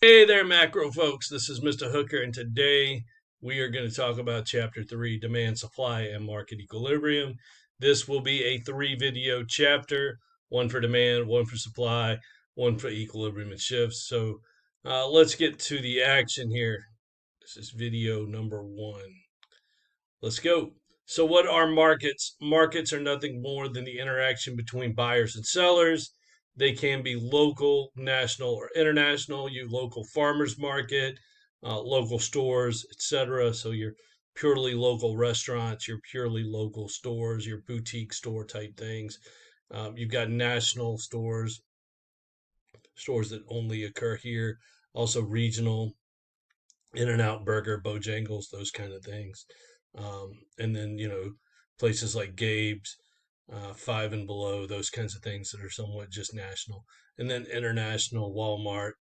Hey there, macro folks. This is Mr. Hooker, and today we are going to talk about Chapter 3 Demand, Supply, and Market Equilibrium. This will be a 3 video chapter, one for demand, one for supply, one for equilibrium and shifts. So let's get to the action here. This is video number 1. Let's go. So, what are markets? Markets are nothing more than the interaction between buyers and sellers. They can be local, national, or international. Your local farmers market, local stores, etc. So, your purely local restaurants, your purely local stores, your boutique store type things. You've got national stores, stores that only occur here. Also, regional, In-N-Out Burger, Bojangles, those kind of things. And then, places like Gabe's, Five and Below, those kinds of things that are somewhat just national. And then international, Walmart,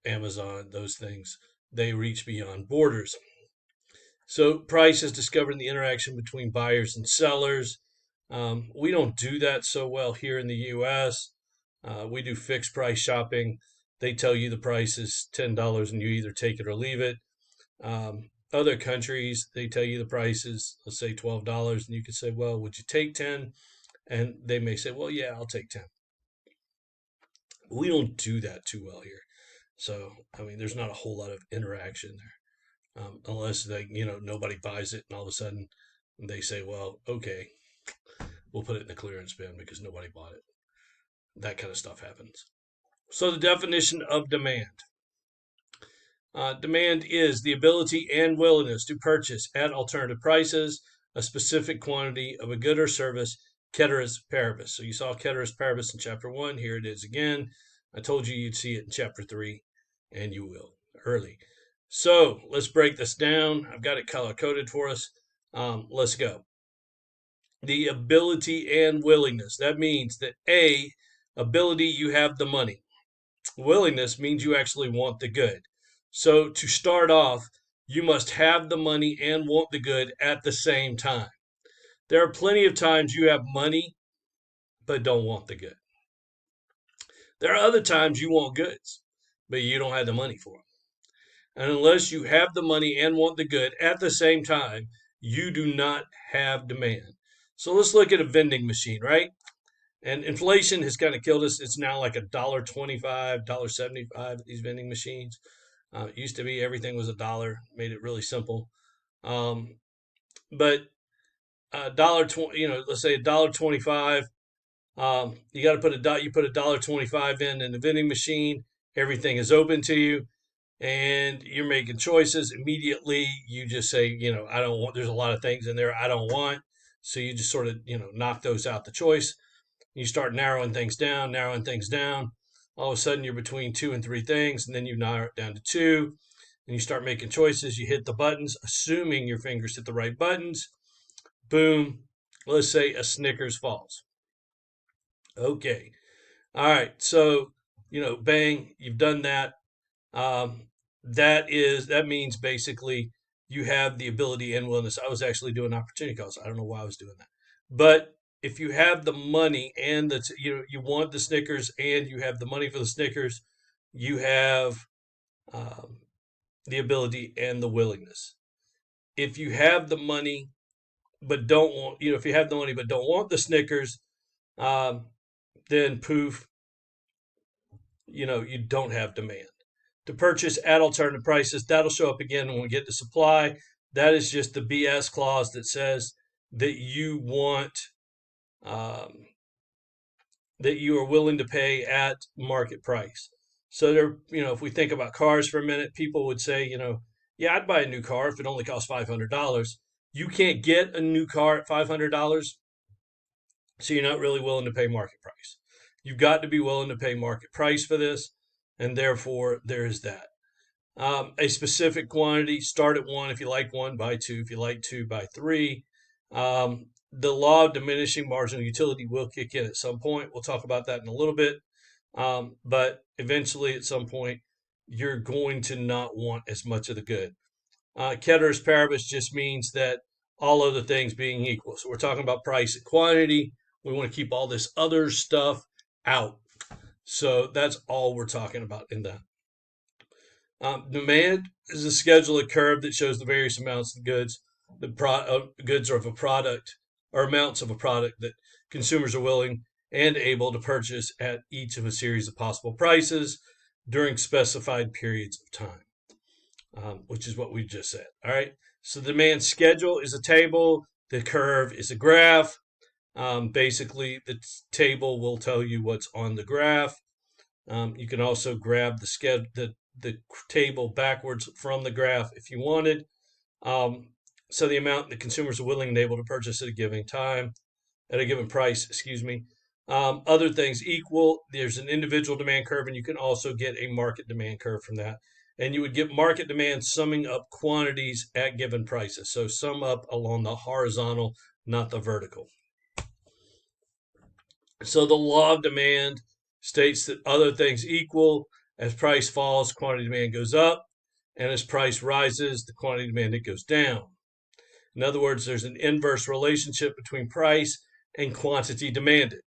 Amazon, those things, they reach beyond borders. So price is discovering the interaction between buyers and sellers. We don't do that so well here in the U.S. We do fixed price shopping. They tell you the price is $10 and you either take it or leave it. Other countries, they tell you the price is, let's say, $12, and you could say, well, would you take 10? And they may say, well, yeah, I'll take 10. We don't do that too well here. So, I mean, there's not a whole lot of interaction there, unless nobody buys it, and all of a sudden they say, well, okay, we'll put it in the clearance bin because nobody bought it. That kind of stuff happens. So, the definition of demand. Demand is the ability and willingness to purchase at alternative prices a specific quantity of a good or service, ceteris paribus. So you saw ceteris paribus in chapter 1. Here it is again. I told you you'd see it in chapter 3, and you will early. So let's break this down. I've got it color coded for us. Let's go. The ability and willingness. That means that ability, you have the money. Willingness means you actually want the good. So to start off, you must have the money and want the good at the same time. There are plenty of times you have money but don't want the good. There are other times you want goods, but you don't have the money for them. And unless you have the money and want the good at the same time, you do not have demand. So let's look at a vending machine, right? And inflation has kind of killed us. It's now like $1.25, $1.75 at these vending machines. It used to be everything was a dollar, made it really simple. But dollar twenty, let's say $1.25. You got to put $1.25 in the vending machine. Everything is open to you, and you're making choices immediately. You just say, I don't want. There's a lot of things in there I don't want, so you just sort of, knock those out the choice. You start narrowing things down, narrowing things down. All of a sudden, you're between 2 and 3 things, and then you narrow it down to 2, and you start making choices. You hit the buttons, assuming your fingers hit the right buttons. Boom. Let's say a Snickers falls. Okay. All right. So, bang, you've done that. That means basically you have the ability and willingness. I was actually doing opportunity costs. I don't know why I was doing that, but if you have the money and you want the Snickers and you have the money for the Snickers, you have um, the ability and the willingness. If you have the money but don't want, if you have the money but don't want the Snickers, um, then poof, you don't have demand. To purchase at alternative prices, that'll show up again when we get to supply. That is just the BS clause that says that you want, um, that you are willing to pay at market price. So there, if we think about cars for a minute, people would say, yeah, I'd buy a new car if it only costs $500. You can't get a new car at $500, so you're not really willing to pay market price. You've got to be willing to pay market price for this, and therefore there is that. A specific quantity, start at 1. If you like 1, buy 2. If you like 2, buy 3. The law of diminishing marginal utility will kick in at some point. We'll talk about that in a little bit. But eventually, at some point, you're going to not want as much of the good. Ceteris paribus just means that all other things being equal. So we're talking about price and quantity. We want to keep all this other stuff out. So that's all we're talking about in that. Demand is a schedular curve that shows the various amounts of goods, goods of a product, or amounts of a product that consumers are willing and able to purchase at each of a series of possible prices during specified periods of time, which is what we just said. All right. So the demand schedule is a table. The curve is a graph. Basically, the table will tell you what's on the graph. You can also grab the table backwards from the graph if you wanted. So the amount that consumers are willing and able to purchase at a given time, at a given price, excuse me. Other things equal, there's an individual demand curve, and you can also get a market demand curve from that. And you would get market demand summing up quantities at given prices. So sum up along the horizontal, not the vertical. So the law of demand states that other things equal, as price falls, quantity demand goes up, and as price rises, the quantity demanded goes down. In other words, there's an inverse relationship between price and quantity demanded.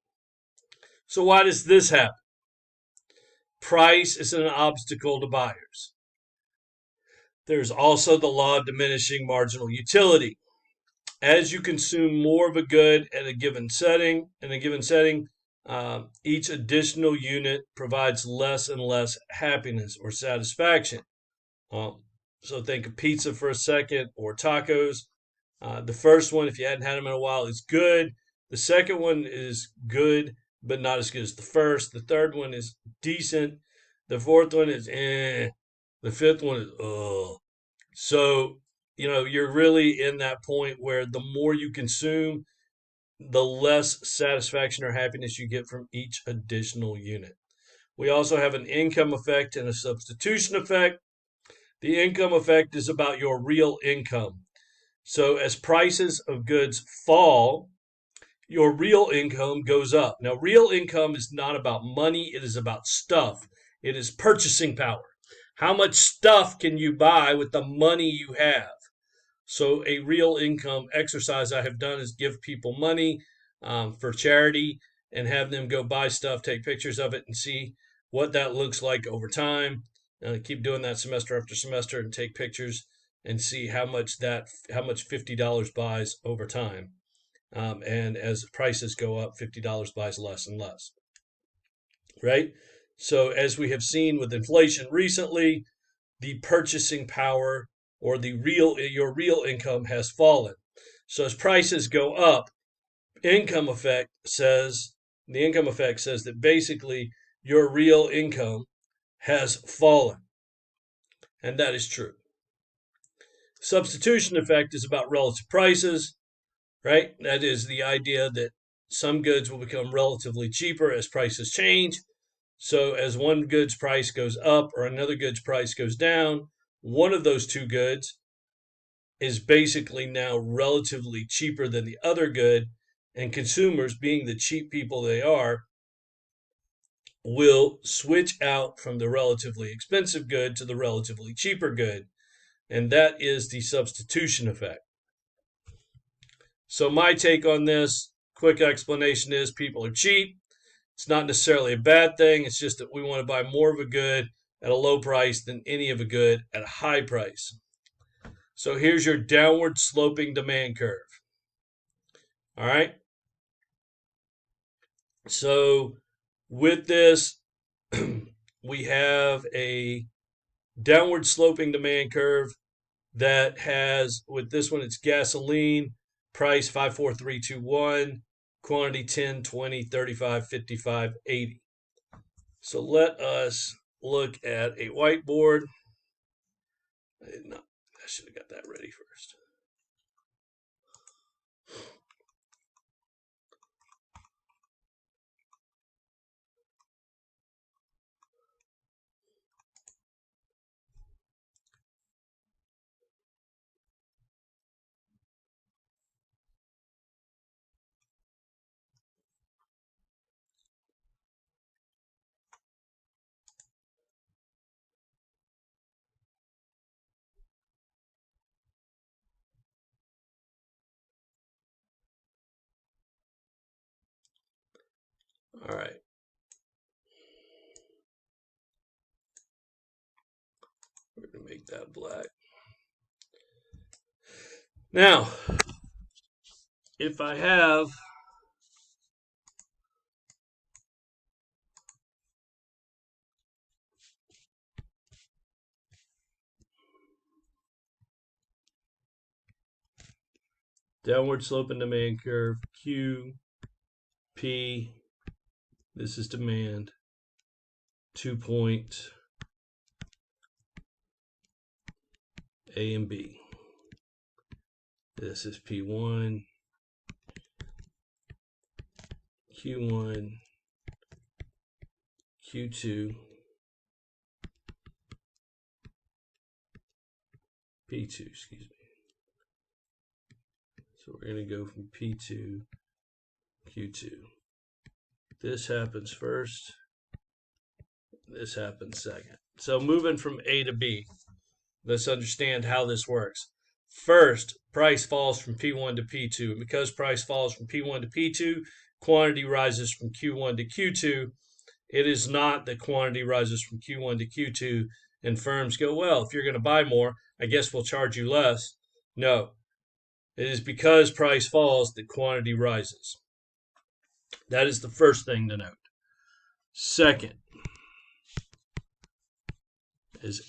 So why does this happen? Price is an obstacle to buyers. There's also the law of diminishing marginal utility. As you consume more of a good at a given setting, each additional unit provides less and less happiness or satisfaction. So think of pizza for a second, or tacos. The first one, if you hadn't had them in a while, is good. The second one is good, but not as good as the first. The third one is decent. The fourth one is eh. The fifth one is ugh. So, you're really in that point where the more you consume, the less satisfaction or happiness you get from each additional unit. We also have an income effect and a substitution effect. The income effect is about your real income. So as prices of goods fall, your real income goes up. Now, real income is not about money, it is about stuff. It is purchasing power. How much stuff can you buy with the money you have? So a real income exercise I have done is give people money for charity and have them go buy stuff, take pictures of it, and see what that looks like over time. Keep doing that semester after semester and take pictures and see how much $50 buys over time. And as prices go up, $50 buys less and less. Right? So as we have seen with inflation recently, the purchasing power or your real income has fallen. So as prices go up, the income effect says that basically your real income has fallen. And that is true. Substitution effect is about relative prices, right? That is the idea that some goods will become relatively cheaper as prices change. So as one good's price goes up or another good's price goes down, one of those two goods is basically now relatively cheaper than the other good, and consumers, being the cheap people they are, will switch out from the relatively expensive good to the relatively cheaper good, and that is the substitution effect. So my take on this quick explanation is people are cheap. It's not necessarily a bad thing. It's just that we want to buy more of a good at a low price than any of a good at a high price. So here's your downward sloping demand curve. All right. So with this, we have a downward sloping demand curve that has, with this one, it's gasoline, price 54321, quantity 10, 20, 35, 55, 80. So let us look at a whiteboard. I should have got that ready first. All right. Keep that black. Now, if I have downward sloping demand curve, Q, P, this is demand, 2 point A and B. This is P1, Q1, Q2, P2, excuse me. So we're going to go from P2, Q2. This happens first. This happens second. So moving from A to B, let's understand how this works. First, price falls from P1 to P2. And because price falls from P1 to P2, quantity rises from Q1 to Q2. It is not that quantity rises from Q1 to Q2 and firms go, well, if you're going to buy more, I guess we'll charge you less. No, it is because price falls that quantity rises. That is the first thing to note. Second, as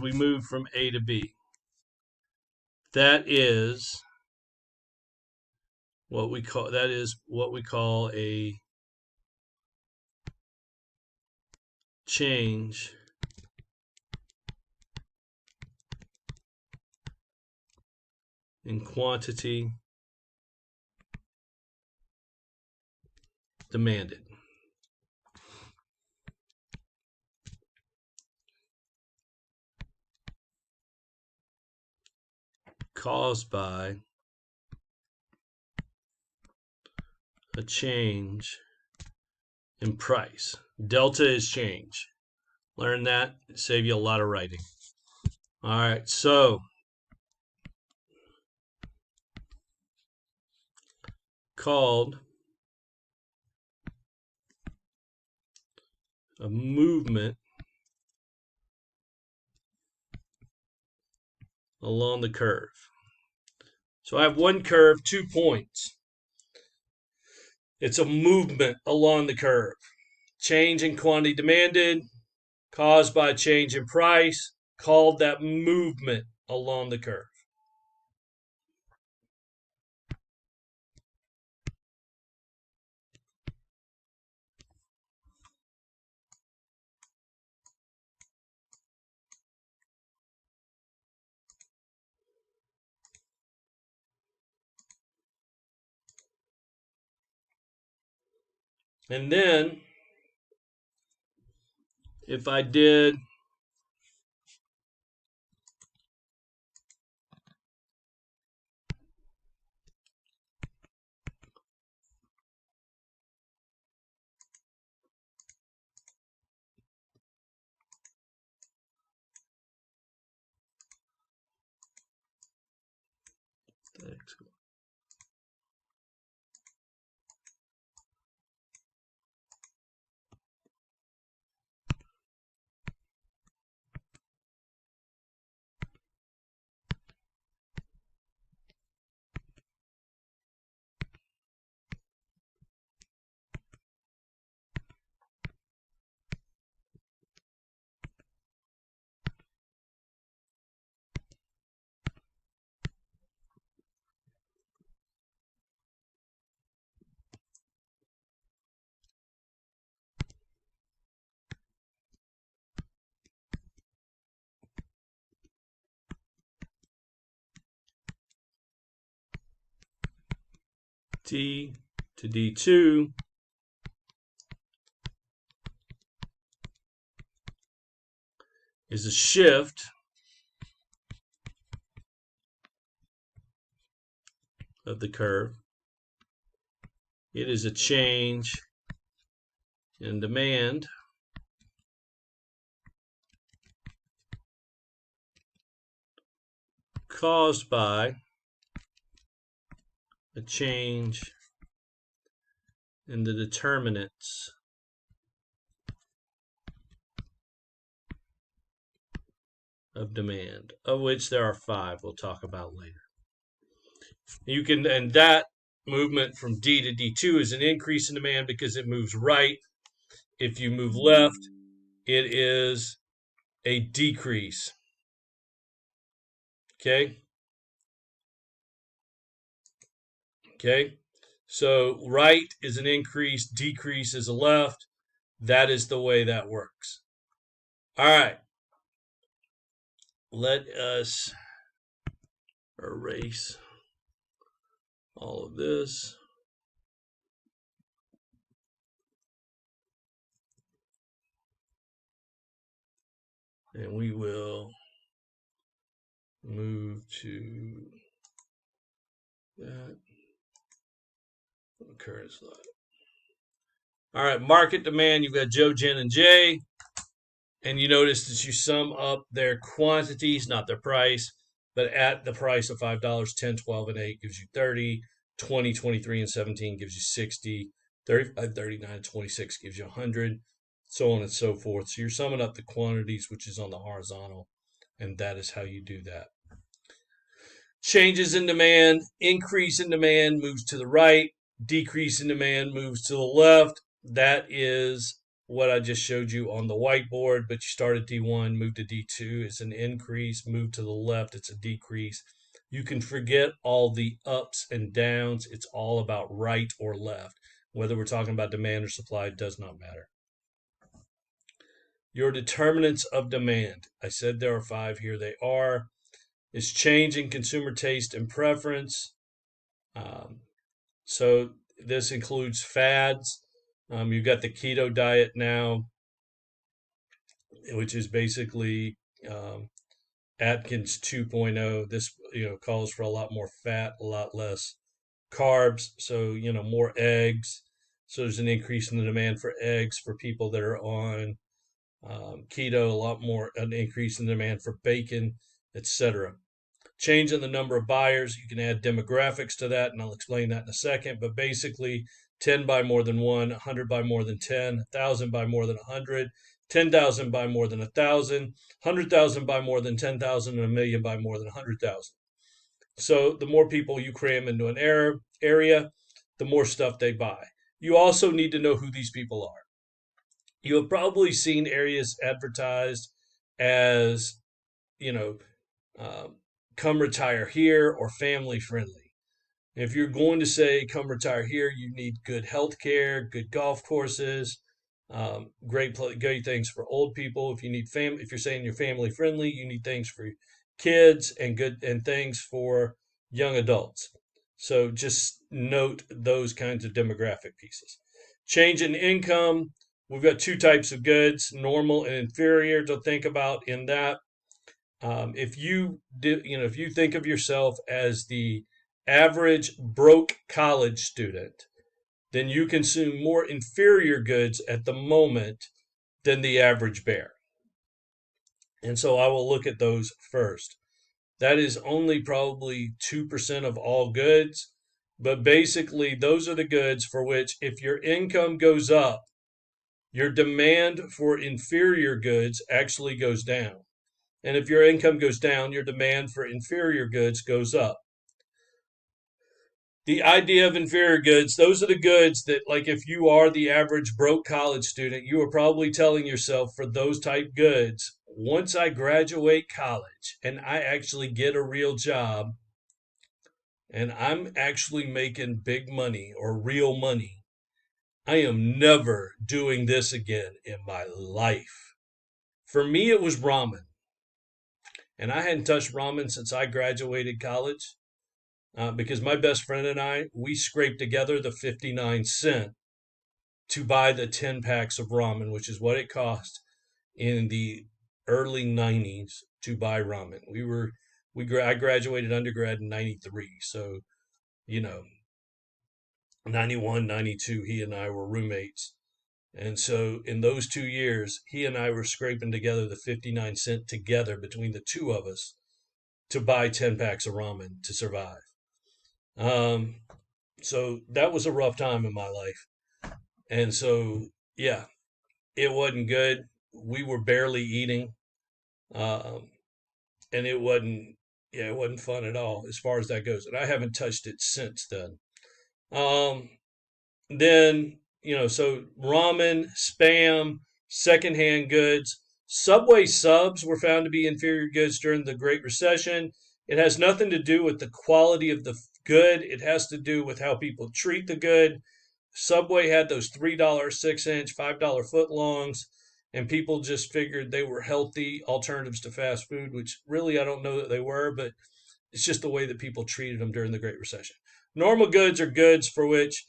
we move from A to B, that is what we call a change in quantity demanded. Caused by a change in price. Delta is change. Learn that, save you a lot of writing. All right, so called a movement along the curve. So I have one curve, 2 points. It's a movement along the curve. Change in quantity demanded caused by change in price, called that movement along the curve. And then, if I did D to D2, is a shift of the curve. It is a change in demand caused by a change in the determinants of demand, of which there are 5 we'll talk about later. And that movement from D to D2 is an increase in demand because it moves right. If you move left, it is a decrease. Okay? Okay? So right is an increase, decrease is a left. That is the way that works. All right. Let us erase all of this. And we will move to that current slide. All right, market demand, you've got Joe, Jen, and Jay. And you notice that you sum up their quantities, not their price, but at the price of $5, 10, 12, and 8 gives you 30, 20, 23, and 17 gives you 60, 35, 39, and 26 gives you 100, so on and so forth. So you're summing up the quantities, which is on the horizontal, and that is how you do that. Changes in demand, increase in demand moves to the right, decrease in demand moves to the left. That is what I just showed you on the whiteboard, but you start at D1, move to D2, it's an increase, move to the left, it's a decrease. You can forget all the ups and downs. It's all about right or left. Whether we're talking about demand or supply, it does not matter. Your determinants of demand. I said there are 5, here they are. Is change in consumer taste and preference. So this includes fads. You've got the keto diet now, which is basically Atkins 2.0. This calls for a lot more fat, a lot less carbs. So more eggs. So there's an increase in the demand for eggs for people that are on keto. A lot more an increase in demand for bacon, etc. Change in the number of buyers. You can add demographics to that, and I'll explain that in a second. But basically, 10 buy more than 1, 100 buy more than 10, 1,000 buy more than 100, 10,000 buy more than 1,000, 100,000 buy more than 10,000, and 1,000,000 buy more than 100,000. So the more people you cram into an area, the more stuff they buy. You also need to know who these people are. You have probably seen areas advertised as, come retire here or family friendly. If you're going to say come retire here, you need good health care, good golf courses, great things for old people. If you need if you're saying you're family friendly, you need things for kids and things for young adults. So just note those kinds of demographic pieces. Change in income. We've got 2 types of goods, normal and inferior, to think about in that. If you think of yourself as the average broke college student, then you consume more inferior goods at the moment than the average bear. And so I will look at those first. That is only probably 2% of all goods, but basically those are the goods for which, if your income goes up, your demand for inferior goods actually goes down. And if your income goes down, your demand for inferior goods goes up. The idea of inferior goods, those are the goods that, like, if you are the average broke college student, you are probably telling yourself, for those type goods, once I graduate college and I actually get a real job and I'm actually making big money or real money, I am never doing this again in my life. For me, it was ramen. And I hadn't touched ramen since I graduated college, because my best friend and I, we scraped together the 59 cents to buy the 10 packs of ramen, which is what it cost in the early 90s to buy ramen. I graduated undergrad in 93. So, 91, 92, he and I were roommates. And so in those 2 years, he and I were scraping together the 59 cents together between the 2 of us to buy 10 packs of ramen to survive. So that was a rough time in my life. And so, yeah, it wasn't good. We were barely eating. and it wasn't, yeah, it wasn't fun at all as far as that goes. And I haven't touched it since then. Um, then, so ramen, spam, secondhand goods. Subway subs were found to be inferior goods during the Great Recession. It has nothing to do with the quality of the good, it has to do with how people treat the good. Subway had those $3 6-inch, $5 footlongs, and people just figured they were healthy alternatives to fast food, which really I don't know that they were, but it's just the way that people treated them during the Great Recession. Normal goods are goods for which,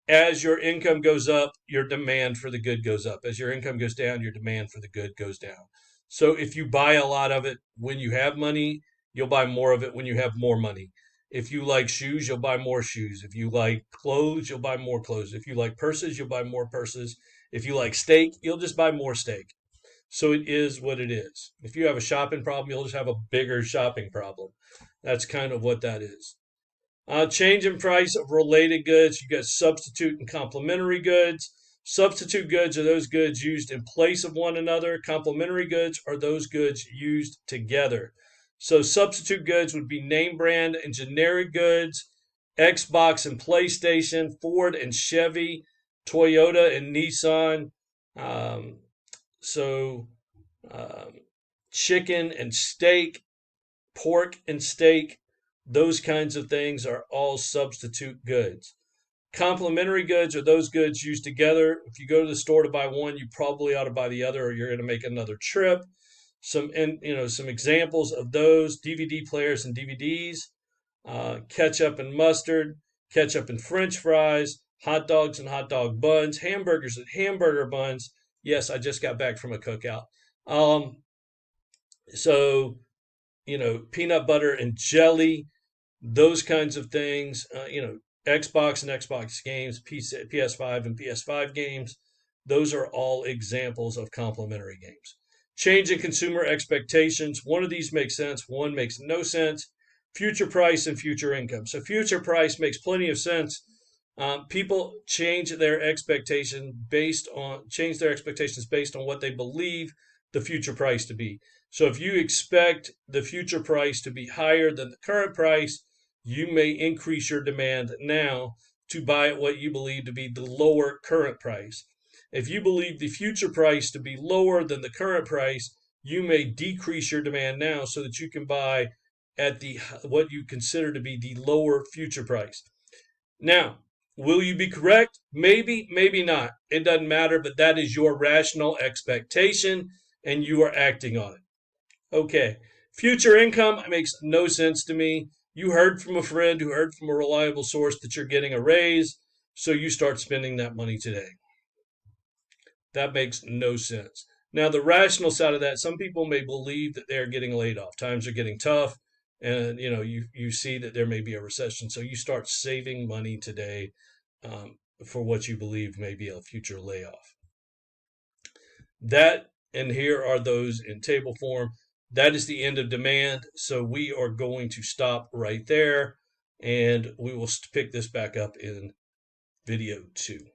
as your income goes up, your demand for the good goes up. As your income goes down, your demand for the good goes down. So if you buy a lot of it when you have money, you'll buy more of it when you have more money. If you like shoes, you'll buy more shoes. If you like clothes, you'll buy more clothes. If you like purses, you'll buy more purses. If you like steak, you'll just buy more steak. So it is what it is. If you have a shopping problem, you'll just have a bigger shopping problem. That's kind of what that is. Change in price of related goods. You got substitute and complementary goods. Substitute goods are those goods used in place of one another. Complementary goods are those goods used together. So substitute goods would be name brand and generic goods, Xbox and PlayStation, Ford and Chevy, Toyota and Nissan. Um, so um, chicken and steak, pork and steak, those kinds of things are all substitute goods. Complementary goods are those goods used together. If you go to the store to buy one, you probably ought to buy the other, or you're going to make another trip. Some examples of those: DVD players and DVDs, ketchup and mustard, ketchup and French fries, hot dogs and hot dog buns, hamburgers and hamburger buns. Yes, I just got back from a cookout. Um, so peanut butter and jelly, those kinds of things. Xbox and Xbox games, PS5 and PS5 games. Those are all examples of complementary games. Change in consumer expectations. One of these makes sense, one makes no sense. Future price and future income. So future price makes plenty of sense. People change their expectations based on what they believe the future price to be. So if you expect the future price to be higher than the current price, you may increase your demand now to buy at what you believe to be the lower current price. If you believe the future price to be lower than the current price, you may decrease your demand now so that you can buy at the what you consider to be the lower future price. Now, will you be correct? Maybe, maybe not. It doesn't matter, but that is your rational expectation and you are acting on it. Okay. Future income makes no sense to me. You heard from a friend who heard from a reliable source that you're getting a raise, so you start spending that money today. That makes no sense. Now, the rational side of that, some people may believe that they're getting laid off. Times are getting tough, and you see that there may be a recession, so you start saving money today for what you believe may be a future layoff. That, and here are those in table form. That is the end of demand. So we are going to stop right there, and we will pick this back up in video 2.